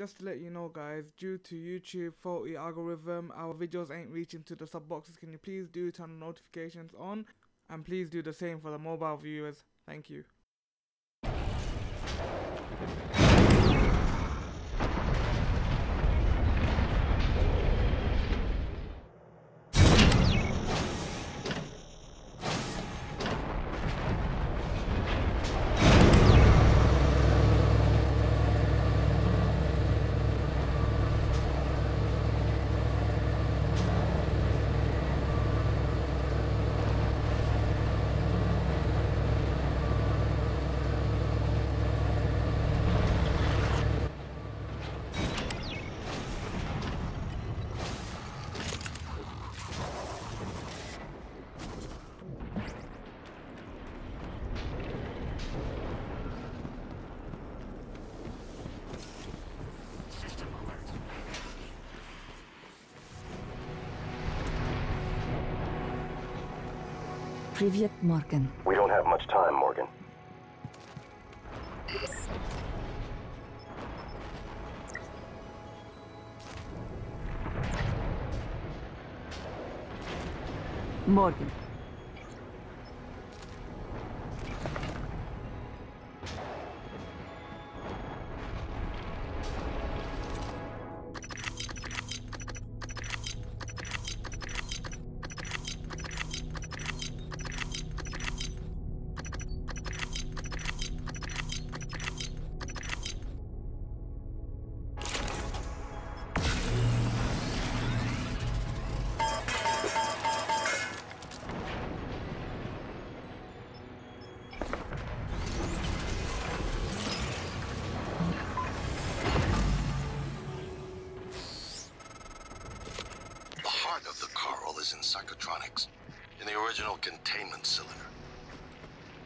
just to let you know guys, due to YouTube faulty algorithm, our videos ain't reaching to the sub boxes. Can you please do turn notifications on, and please do the same for the mobile viewers. Thank you. Привет, Morgan. We don't have much time, Morgan. Morgan. In psychotronics, in the original containment cylinder.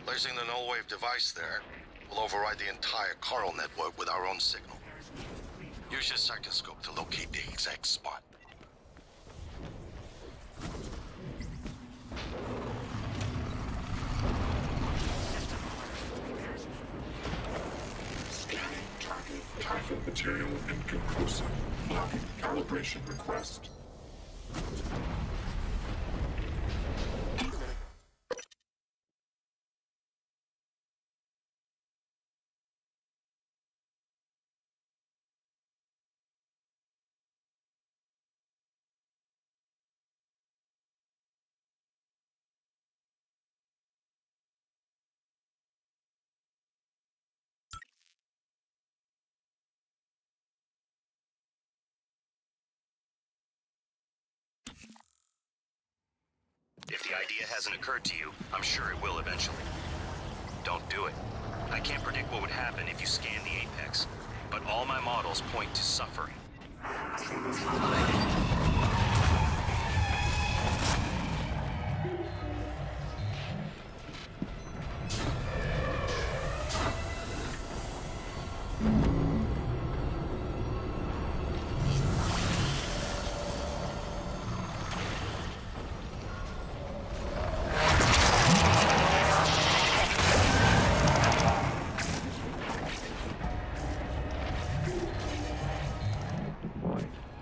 Placing the null wave device there will override the entire coral network with our own signal. Use your psychoscope to locate the exact spot. Scanning target material inconclusive. Blocking calibration request. If the idea hasn't occurred to you, I'm sure it will eventually. Don't do it. I can't predict what would happen if you scan the Apex, but all my models point to suffering.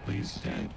Please stand.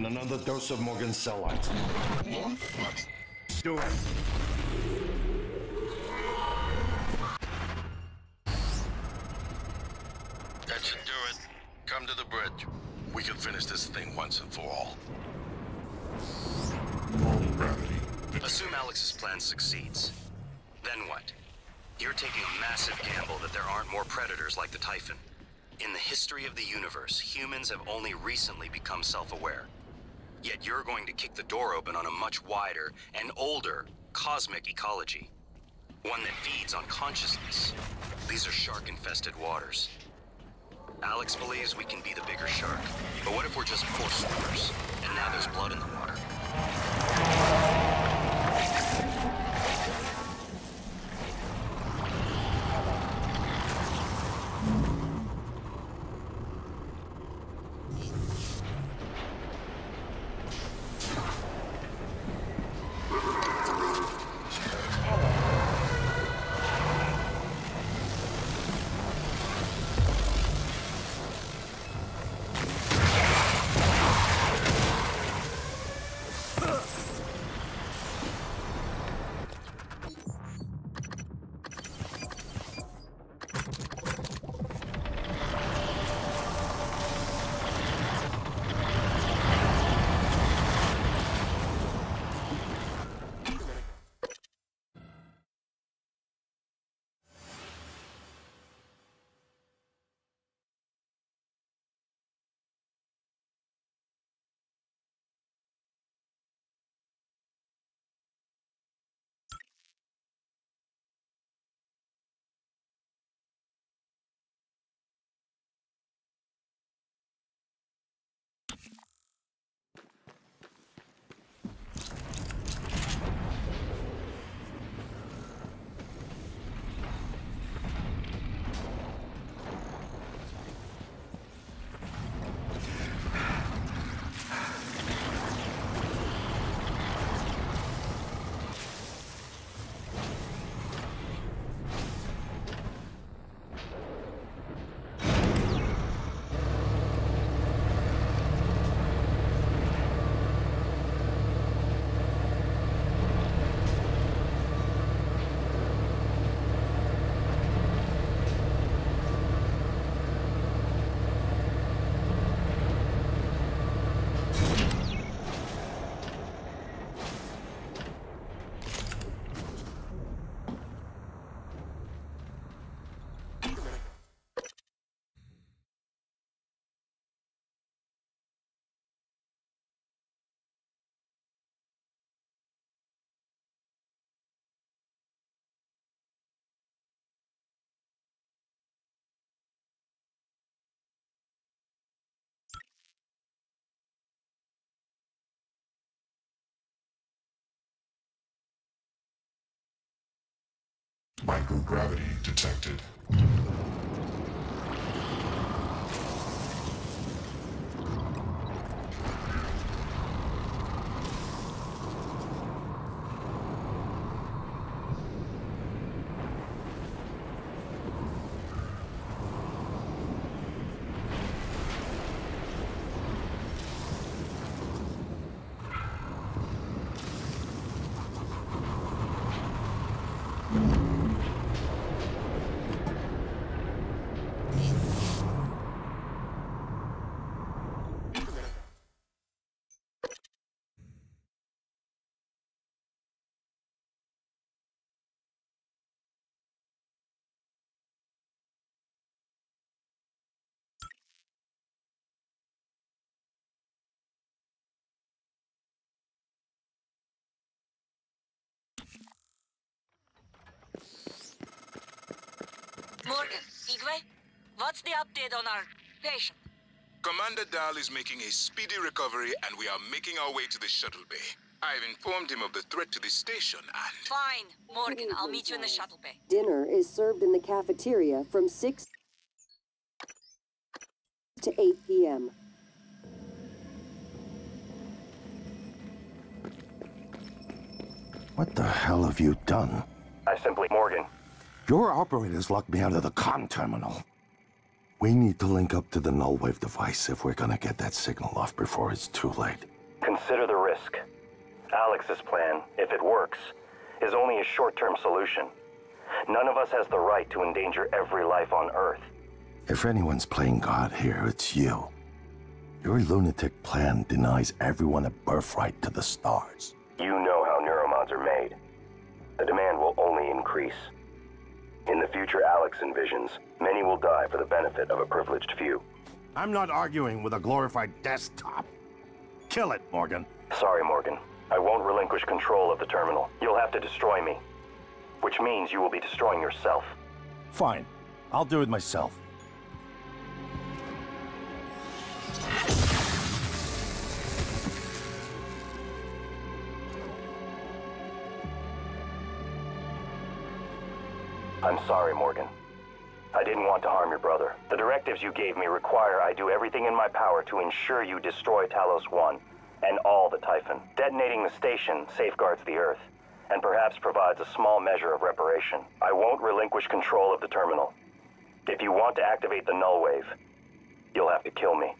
another dose of Morgan's cell lines. Do it. That should do it. Come to the bridge. We can finish this thing once and for all. Normal gravity. Assume Alex's plan succeeds. Then what? You're taking a massive gamble that there aren't more predators like the Typhon. In the history of the universe, humans have only recently become self-aware. Yet you're going to kick the door open on a much wider and older cosmic ecology. One that feeds on consciousness. These are shark-infested waters. Alex believes we can be the bigger shark. But what if we're just poor swimmers, and now there's blood in the water? Microgravity detected. Morgan, Igwe, what's the update on our patient? Commander Dahl is making a speedy recovery, and we are making our way to the shuttle bay. I've informed him of the threat to the station, and... Fine, Morgan, I'll meet you in the shuttle bay. Dinner is served in the cafeteria from 6 to 8 p.m. What the hell have you done? Morgan. Your operators locked me out of the comm terminal. We need to link up to the null wave device if we're gonna get that signal off before it's too late. Consider the risk. Alex's plan, if it works, is only a short-term solution. None of us has the right to endanger every life on Earth. If anyone's playing God here, it's you. Your lunatic plan denies everyone a birthright to the stars. You know how neuromods are made. The demand will only increase. In the future Alex envisions, many will die for the benefit of a privileged few. I'm not arguing with a glorified desktop. Kill it, Morgan. Sorry, Morgan. I won't relinquish control of the terminal. You'll have to destroy me. Which means you will be destroying yourself. Fine. I'll do it myself. I'm sorry, Morgan. I didn't want to harm your brother. The directives you gave me require I do everything in my power to ensure you destroy Talos 1 and all the Typhon. Detonating the station safeguards the Earth, and perhaps provides a small measure of reparation. I won't relinquish control of the terminal. If you want to activate the null wave, you'll have to kill me.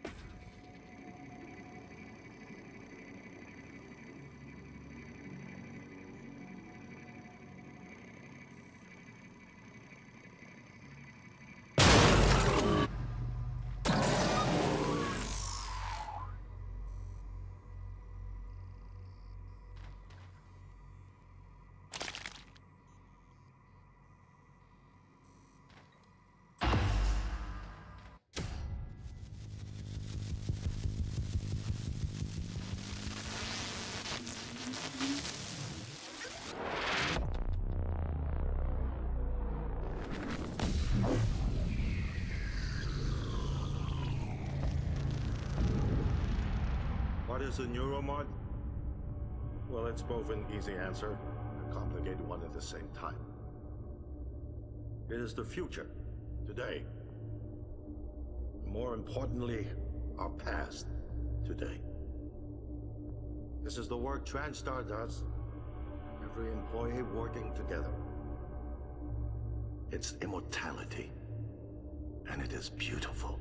What is a neuromod? Well, it's both an easy answer and a complicated one at the same time. It is the future, today. More importantly, our past, today. This is the work TranStar does. Every employee working together. It's immortality, and it is beautiful.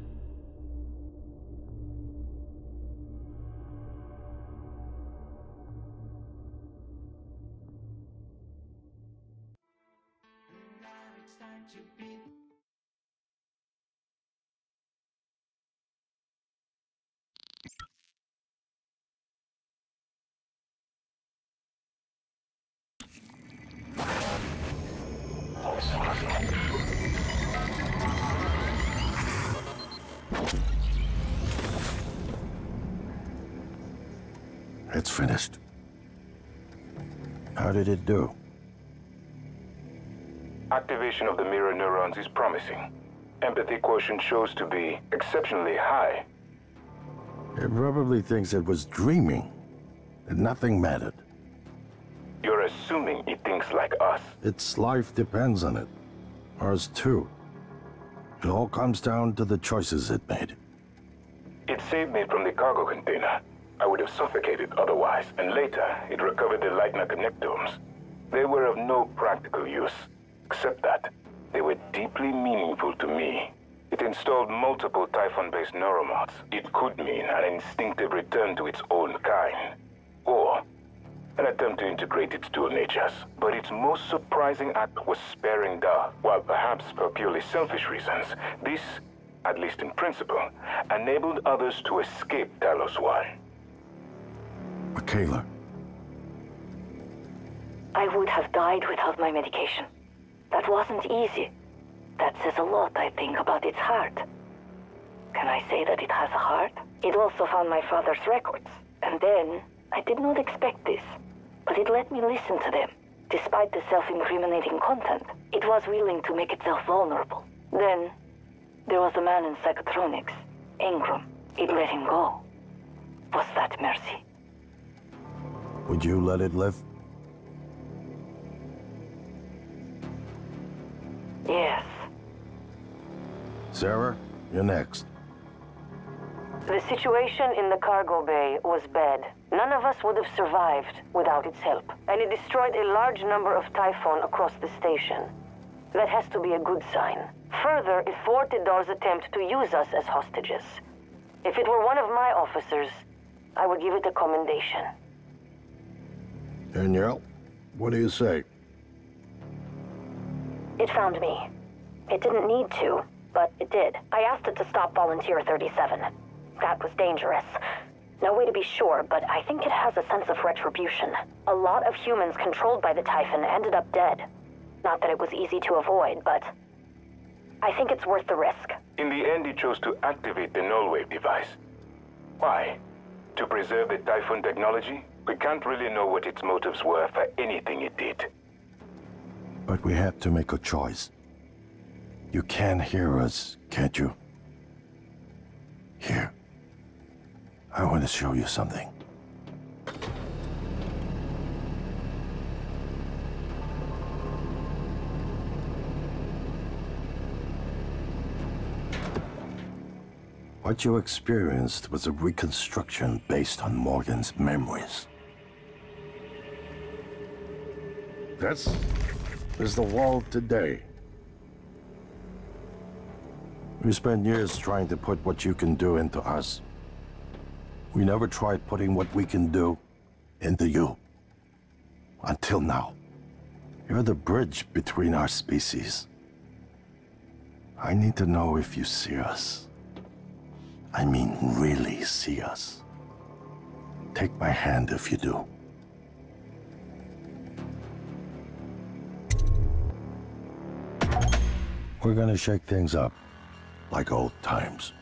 It's finished. How did it do? Activation of the mirror neurons is promising. Empathy quotient shows to be exceptionally high. It probably thinks it was dreaming, and nothing mattered. You're assuming it thinks like us. Its life depends on it. Ours too. It all comes down to the choices it made. It saved me from the cargo container. I would have suffocated otherwise, and later it recovered the Lightner connectomes. They were of no practical use, except that they were deeply meaningful to me. It installed multiple Typhon-based neuromods. It could mean an instinctive return to its own kind, or an attempt to integrate its dual natures. But its most surprising act was sparing Da. While perhaps for purely selfish reasons, this, at least in principle, enabled others to escape Talos 1. Michaela. I would have died without my medication. That wasn't easy. That says a lot, I think, about its heart. Can I say that it has a heart? It also found my father's records. And then, I did not expect this, but it let me listen to them. Despite the self-incriminating content, it was willing to make itself vulnerable. Then, there was a man in psychotronics, Ingram. It let him go. Was that mercy? Would you let it live? Yes. Sarah, you're next. The situation in the cargo bay was bad. None of us would have survived without its help. And it destroyed a large number of Typhon across the station. That has to be a good sign. Further, it thwarted Dar's attempt to use us as hostages. If it were one of my officers, I would give it a commendation. Danielle, what do you say? It found me. It didn't need to, but it did. I asked it to stop Volunteer 37. That was dangerous. No way to be sure, but I think it has a sense of retribution. A lot of humans controlled by the Typhon ended up dead. Not that it was easy to avoid, but I think it's worth the risk. In the end, it chose to activate the null-wave device. Why? To preserve the Typhon technology? We can't really know what its motives were for anything it did. But we have to make a choice. You can hear us, can't you? Here. I want to show you something. What you experienced was a reconstruction based on Morgan's memories. This is the world today. We spent years trying to put what you can do into us. We never tried putting what we can do into you. Until now. You're the bridge between our species. I need to know if you see us. I mean, really see us. Take my hand if you do. We're gonna shake things up, like old times.